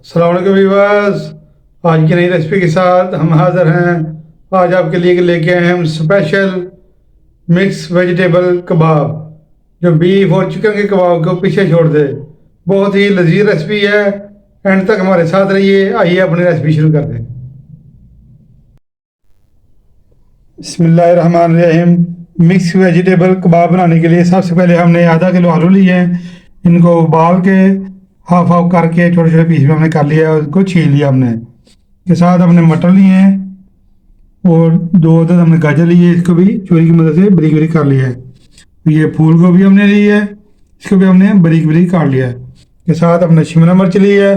अस्सलाम वालेकुम व्यूअर्स। आज की नई रेसिपी के साथ हम हाज़िर हैं। आज आपके लिए लेके आए हैं हम स्पेशल मिक्स वेजिटेबल कबाब, जो बीफ और चिकन के कबाब को पीछे छोड़ दे। बहुत ही लजीज रेसिपी है। एंड तक हमारे साथ रहिए। आइए अपनी रेसिपी शुरू करते हैं। बिस्मिल्लाहिर्रहमानिर्रहीम। मिक्स वेजिटेबल कबाब बनाने के लिए सबसे पहले हमने आधा किलो आलू लिए हैं। इनको उबाल के हाफ हाफ करके छोटे छोटे पीस में हमने कर लिया है। उसको छील लिया हमने। के साथ हमने मटर लिए हैं और दो अदद हमने गाजर लिए, इसको भी छुरी की मदद से बारीक बारीक कर लिया है। ये फूल गोभी हमने ली है, इसको भी हमने बारीक बारीक काट लिया है। के साथ हमने शिमला मिर्च ली है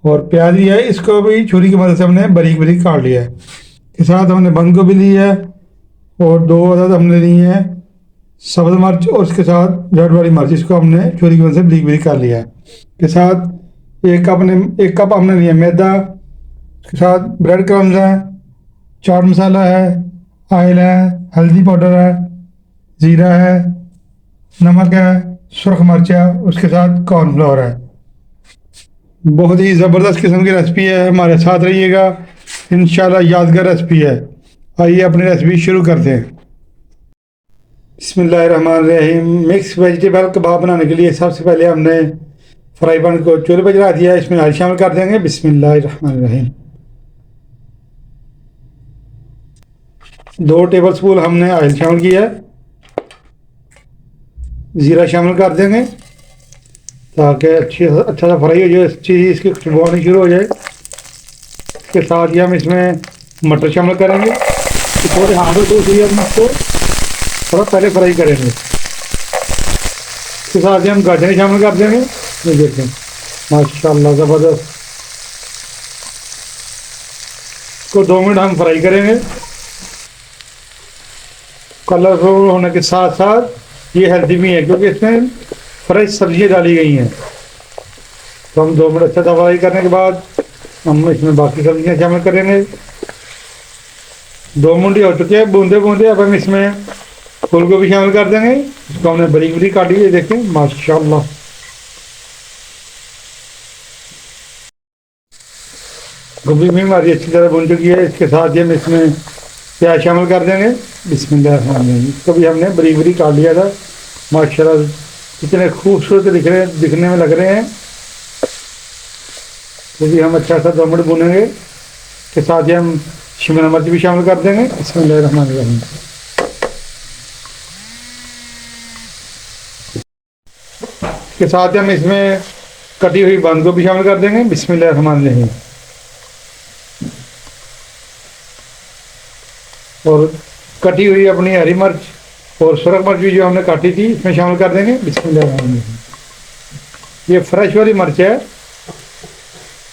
और प्याज लिया है, इसको भी छुरी की मदद से हमने बारीक बारीक काट लिया है। के साथ हमने बंद गोभी ली है और दो अदद हमने ली है सब्ज़ मिर्च, और उसके साथ रेड वाली मिर्च, इसको हमने छुरी की मदद से बारीक बारीक कर लिया है। के साथ एक कप हमने लिया मैदा। उसके साथ ब्रेड क्रम्स है, चाट मसाला है, ऑयल है, हल्दी पाउडर है, ज़ीरा है, नमक है, सुरख मिर्च है, उसके साथ कॉर्नफ्लोर है। बहुत ही ज़बरदस्त किस्म की रेसिपी है। हमारे साथ रहिएगा, इंशाल्लाह यादगार रेसिपी है। आइए अपनी रेसिपी शुरू करते हैं। बिस्मिल्लाहिर्रहमानिर्रहीम। मिक्स वेजिटेबल कबाब बनाने के लिए सबसे पहले हमने फ्राई पैन को चूल्हे पर चढ़ा दिया है। इसमें ऑयल शामिल कर देंगे। बिस्मिल्लाहिर्रहमानिर्रहीम। 2 टेबल स्पून हमने ऑयल शामिल किया है। ज़ीरा शामिल कर देंगे ताकि अच्छा सा फ्राई हो जाए, अच्छी इसकी खुशबू आनी शुरू हो जाए। इसके साथ ही हम इसमें मटर शामिल करेंगे। थोड़े हाथों से हम इसको थोड़ा पहले फ्राई करेंगे। इसके साथ ही हम गाजर शामिल कर देंगे। ये देखें, माशाल्लाह ज़बरदस्त। इसको 2 मिनट हम फ्राई करेंगे। कलरफुल होने के साथ साथ ये हेल्दी भी है क्योंकि इसमें फ्रेश सब्जियाँ डाली गई हैं। तो हम 2 मिनट अच्छा सा फ्राई करने के बाद हम इसमें बाकी सब्जियाँ शामिल करेंगे। 2 मिनट हो चुके हैं बूंदे बूंदे। अब हम इसमें फूल गोभी शामिल कर देंगे। इसको हमने बारीक बारीक काटी है, देखें माशाल्लाह। गोभी भी हमारी अच्छी तरह भुन चुकी है। इसके साथ ही हम इसमें प्याज शामिल कर देंगे। बिस्मिल्लाह। इसको भी हमने बारीक बारीक काट लिया था। माशाल्लाह कितने खूबसूरत दिखने में लग रहे हैं। तो भी हम अच्छा सा 2 मिनट भुनेंगे। के साथ ही हम शिमला मिर्च भी शामिल कर देंगे। बिस्मिल्लाहिर्रहमानिर्रहीम। के साथ ही हम इसमें कटी हुई बंद गोभी शामिल कर देंगे। बिस्मिल्लाहिर्रहमानिर्रहीम। और कटी हुई अपनी हरी मिर्च और सुरख मिर्च भी जो हमने काटी थी इसमें शामिल कर देंगे। बिस्मिल्लाहिर्रहमानिर्रहीम। ये फ्रेश वाली मिर्च है,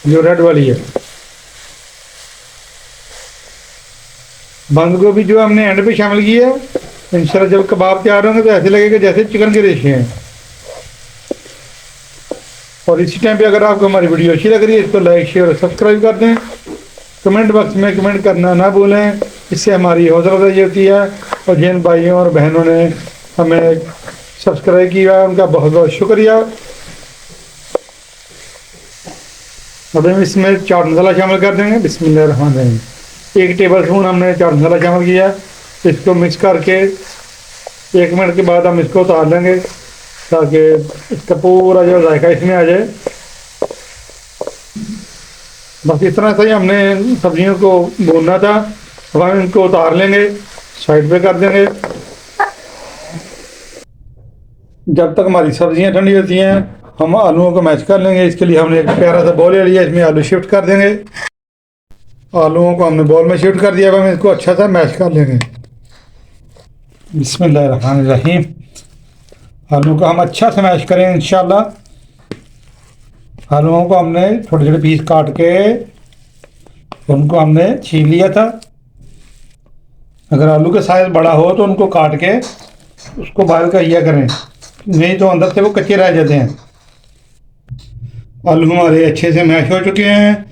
जो रेड वाली है। बंद गोभी जो हमने एंड पे शामिल की है। इंशाल्लाह जब कबाब तैयार होंगे तो ऐसे लगेगा जैसे चिकन के रेशे हैं। और इसी टाइम पे अगर आपको हमारी वीडियो अच्छी लग रही है तो लाइक शेयर और सब्सक्राइब कर दें। कमेंट बॉक्स में कमेंट करना ना भूलें, इससे हमारी हौसला अफजाई होती है। और जिन भाइयों और बहनों ने हमें सब्सक्राइब किया है उनका बहुत बहुत शुक्रिया। अब हम इसमें चाट मसाला शामिल कर देंगे। बिस्मिल्लाहिर्रहमानिर्रहीम। 1 टेबल स्पून हमने चाट मसाला शामिल किया। इसको मिक्स करके 1 मिनट के बाद हम इसको उतार लेंगे ताकि इसका पूरा जो जायका इसमें आ जाए। बस इस तरह से ही हमने सब्जियों को भूनना था। अब हम इनको उतार लेंगे, साइड पे कर देंगे। जब तक हमारी सब्जियां ठंडी होती हैं हम आलूओं को मैश कर लेंगे। इसके लिए हमने एक प्यारा सा बॉल ले लिया, इसमें आलू शिफ्ट कर देंगे। आलूओं को हमने बॉल में शिफ्ट कर दिया। अब हम इसको अच्छा सा मैश कर लेंगे। बिस्मिल्लाहिर्रहमानिर्रहीम। आलू को हम अच्छा से मैश करें इंशाल्लाह। आलूओं को हमने छोटे छोटे पीस काट के उनको हमने छील लिया था। अगर आलू का साइज बड़ा हो तो उनको काट के उसको बॉयल किया करें, नहीं तो अंदर से वो कच्चे रह जाते हैं। आलू हमारे अच्छे से मैश हो चुके हैं।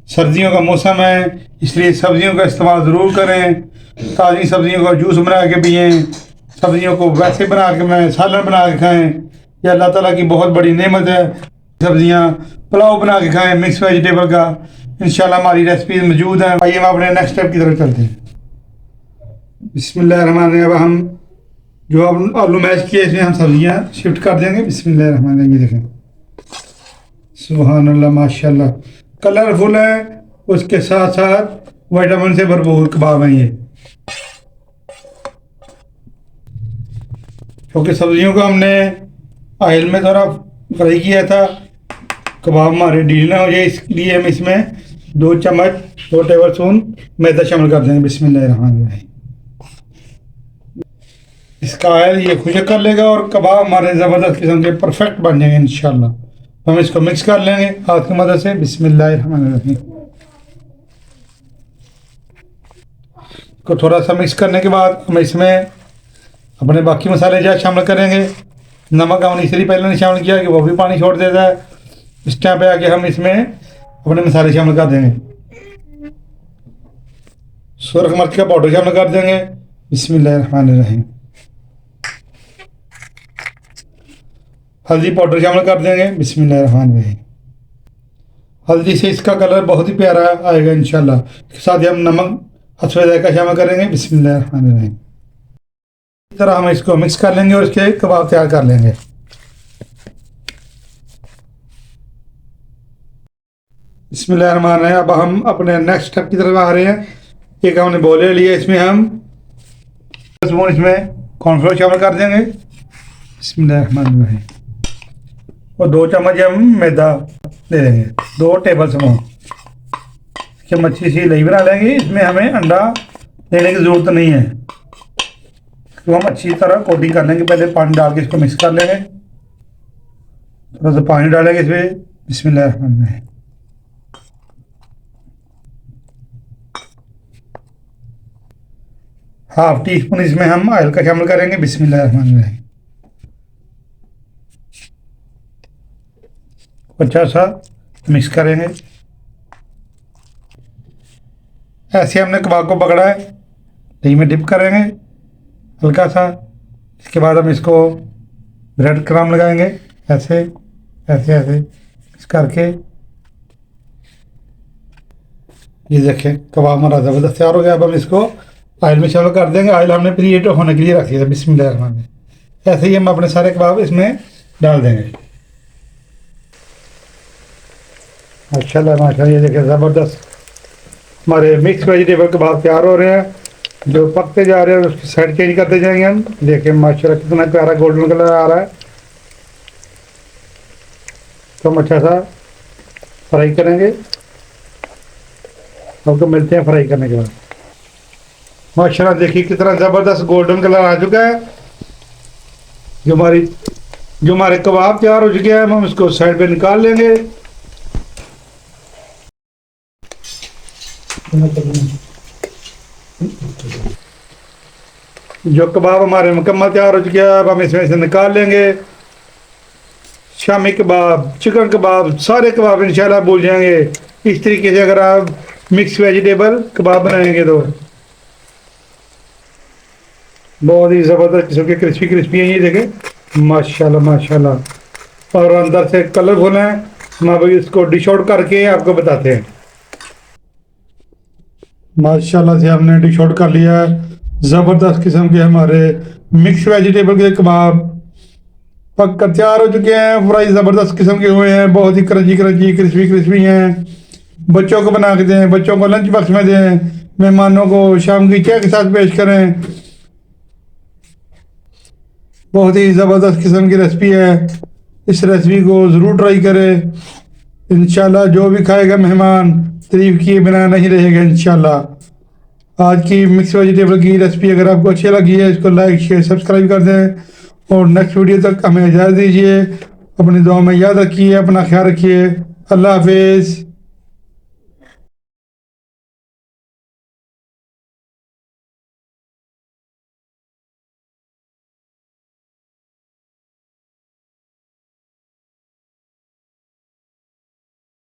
सर्दियों का मौसम है इसलिए सब्जियों का इस्तेमाल ज़रूर करें। ताज़ी सब्जियों का जूस बना के पिएँ, सब्जियों को वैसे बना के सालन बना के खाएँ। ये अल्लाह ताला की बहुत बड़ी नेमत है। सब्जियां पुलाव बना के खाएं मिक्स वेजिटेबल का। इंशाल्लाह हमारी रेसिपी मौजूद है। आइए हम अपने नेक्स्ट स्टेप की तरफ चलते हैं। बिस्मिल्लाहिर्रहमानिर्रहीम। अब हम जो अब आलू मैश किए इसमें हम सब्जियां शिफ्ट कर देंगे। बिस्मिल्लाहिर्रहमानिर्रहीम। ये देखें, सुभान अल्लाह, माशाल्लाह, कलरफुल है, उसके साथ साथ विटामिन से भरपूर कबाब हैं ये। क्योंकि सब्जियों को हमने ऑयल में थोड़ा फ्राई किया था, कबाब हमारे ढीले ना हो जाए, इसलिए हम इसमें 2 टेबल स्पून मैदा शामिल कर देंगे। बिस्मिल्लाहिर्रहमानिर्रहीम। इसका ऑयल ये खुशक कर लेगा और कबाब हमारे ज़बरदस्त किस्म के परफेक्ट बन जाएंगे इंशाल्लाह। हम इसको मिक्स कर लेंगे हाथ की मदद से। बिस्मिल्लाहिर्रहमानिर्रहीम। को थोड़ा सा मिक्स करने के बाद हम इसमें अपने बाकी मसाले जो शामिल करेंगे। नमक हमने इसलिए पहले नहीं शामिल किया कि वो भी पानी छोड़ देता है। इस टाइम पे आके हम इसमें अपने मसाले शामिल कर देंगे। सुरख मिर्च का पाउडर शामिल कर देंगे। बिस्मिल्लाहिर्रहमानिर्रहीम। हल्दी पाउडर शामिल कर देंगे। बिस्मिल्लाहिर्रहमानिर्रहीम। हल्दी से इसका कलर बहुत ही प्यारा आएगा इंशाल्लाह। इसके साथ ही हम नमक हस्बे जायका शामिल करेंगे। बिस्मिल्लाहिर्रहमानिर्रहीम। इस तरह हम इसको मिक्स कर लेंगे और इसके कबाब तैयार कर लेंगे। बिस्मिल्लाहिर्रहमानिर्रहीम। अब हम अपने नेक्स्ट स्टेप की तरफ आ रहे हैं। एक हमने बोल ले लिया, इसमें हम स्पून इसमें कॉर्नफ्लोर शामिल कर देंगे। बिस्मिल्लाहिर्रहमानिर्रहीम। और 2 चम्मच हम मैदा दे देंगे, 2 टेबल स्पून। कि मच्छी सी नहीं बना लेंगे, इसमें हमें अंडा देने की ज़रूरत नहीं है। तो हम अच्छी तरह कोटिंग कर लेंगे। पहले पानी डाल के इसको मिक्स कर लेंगे। थोड़ा सा पानी डालेंगे इसमें। बिस्मिल्लाहिर्रहमानिर्रहीम। ½ टीस्पून इसमें हम ऑयल का शामिल करेंगे। बिस्मिल्लाहिर्रहमानिर्रहीम। अच्छा सा मिक्स करेंगे। ऐसे हमने कबाब को पकड़ा है, दही में डिप करेंगे हल्का सा। इसके बाद हम इसको ब्रेड क्रम्ब लगाएंगे, ऐसे ऐसे ऐसे मिक्स करके। ये देखें, कबाब हमारा ज़बरदस्त तैयार हो गया। अब हम इसको ऑयल में शामिल कर देंगे। ऑयल हमने प्री हीट होने के लिए रख दिया था। बिस्मिल्लाहिर्रहमानिर्रहीम। ऐसे ही हम अपने सारे कबाब इसमें डाल देंगे। माशाल्लाह माशाल्लाह, ये देखें, ज़बरदस्त हमारे मिक्स वेजिटेबल कबाब तैयार हो रहे हैं। जो पकते जा रहे हैं उसकी साइड चेंज करते जाएंगे हम। देखें माशाल्लाह कितना प्यारा गोल्डन कलर आ रहा है। तो हम अच्छा सा फ्राई करेंगे। आपको मिलते हैं फ्राई करने के बाद। माशाल्लाह देखिए कितना ज़बरदस्त गोल्डन कलर आ चुका है। जो हमारे कबाब तैयार हो चुके हैं, हम इसको साइड पे निकाल लेंगे। जो कबाब हमारे मुकम्मल तैयार हो चुके हैं, अब हम इसमें से निकाल लेंगे। शामी कबाब, चिकन कबाब, सारे कबाब इंशाल्लाह भूल जाएंगे इस तरीके से अगर आप मिक्स वेजिटेबल कबाब बनाएंगे तो। बहुत ही ज़बरदस्त किस्म के क्रिस्पी क्रिस्पी हैं ये देखें, माशाल्लाह माशाल्लाह। और अंदर से कलरफुल हैं। हम अभी इसको डिश आउट करके आपको बताते हैं। माशाल्लाह से हमने डिश आउट कर लिया है। ज़बरदस्त किस्म के हमारे मिक्स वेजिटेबल के कबाब पक कर तैयार हो चुके हैं। फ्राई ज़बरदस्त किस्म के हुए हैं, बहुत ही क्रंची क्रंची क्रिस्पी क्रिस्पी हैं। बच्चों को बना के दें, बच्चों को लंच बॉक्स में दें, मेहमानों को शाम की चाय के साथ पेश करें। बहुत ही ज़बरदस्त किस्म की रेसिपी है। इस रेसिपी को ज़रूर ट्राई करें। इंशाल्लाह जो भी खाएगा मेहमान तारीफ किए बिना नहीं रहेगा इंशाल्लाह। आज की मिक्स वेजिटेबल की रेसिपी अगर आपको अच्छी लगी है, इसको लाइक शेयर सब्सक्राइब कर दें और नेक्स्ट वीडियो तक हमें इजाज़त दीजिए। अपनी दुआ में याद रखिए, अपना ख्याल रखिए। अल्लाह हाफिज़।